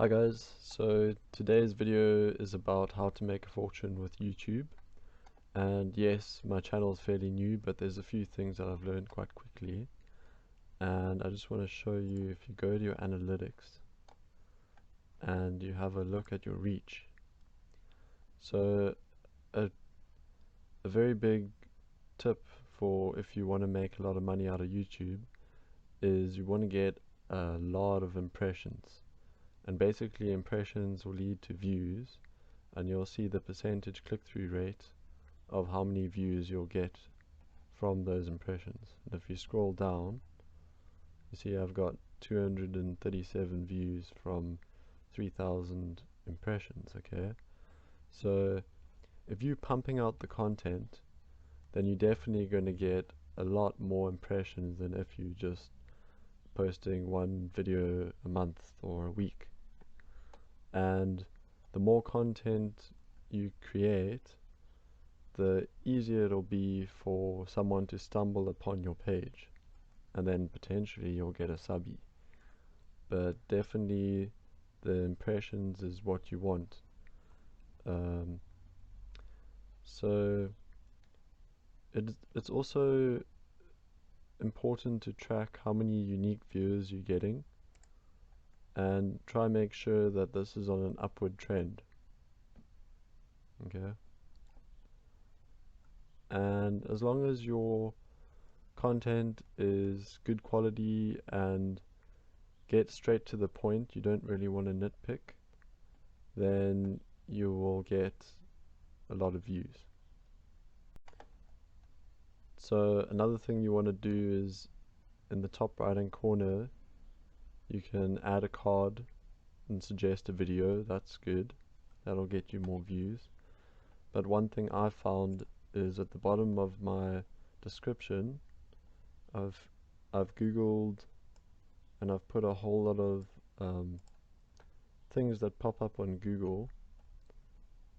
Hi guys, so today's video is about how to make a fortune with YouTube. And yes, my channel is fairly new, but there's a few things that I've learned quite quickly. And I just want to show you, if you go to your analytics and you have a look at your reach. So a very big tip for if you want to make a lot of money out of YouTube is you want to get a lot of impressions. And basically impressions will lead to views, and you'll see the percentage click-through rate of how many views you'll get from those impressions. And if you scroll down, you see I've got 237 views from 3,000 impressions. Okay, so if you're pumping out the content, then you're definitely going to get a lot more impressions than if you just posting one video a month or a week. And the more content you create, the easier it'll be for someone to stumble upon your page, and then potentially you'll get a subby. But definitely the impressions is what you want. So it's also important to track how many unique viewers you're getting and try and make sure that this is on an upward trend. Okay, and as long as your content is good quality and get straight to the point, you don't really want to nitpick, then you will get a lot of views. So another thing you want to do is in the top right hand corner you can add a card and suggest a video. That's good, that'll get you more views. But one thing I found is at the bottom of my description I've googled and I've put a whole lot of things that pop up on Google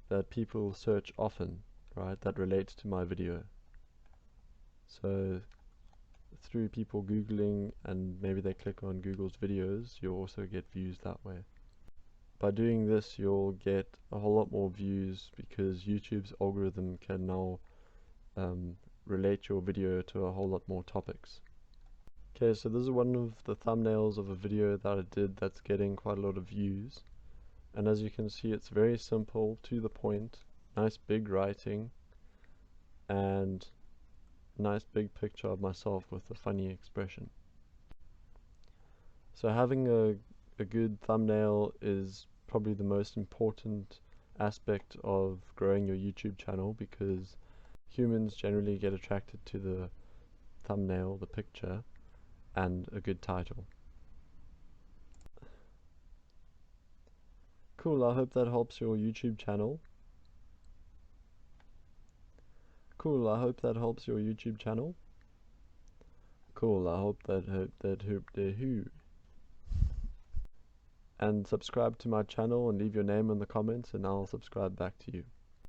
that people search often, right, that relates to my video. So through people googling and maybe they click on Google's videos, you'll also get views that way. By doing this you'll get a whole lot more views because YouTube's algorithm can now relate your video to a whole lot more topics. Okay, so this is one of the thumbnails of a video that I did that's getting quite a lot of views. And as you can see, it's very simple, to the point, nice big writing, and nice big picture of myself with a funny expression. So having a good thumbnail is probably the most important aspect of growing your YouTube channel, because humans generally get attracted to the thumbnail, the picture, and a good title. Cool, I hope that helps your YouTube channel. Cool, I hope that helps your YouTube channel. Cool, I hope that who. And subscribe to my channel and leave your name in the comments and I'll subscribe back to you.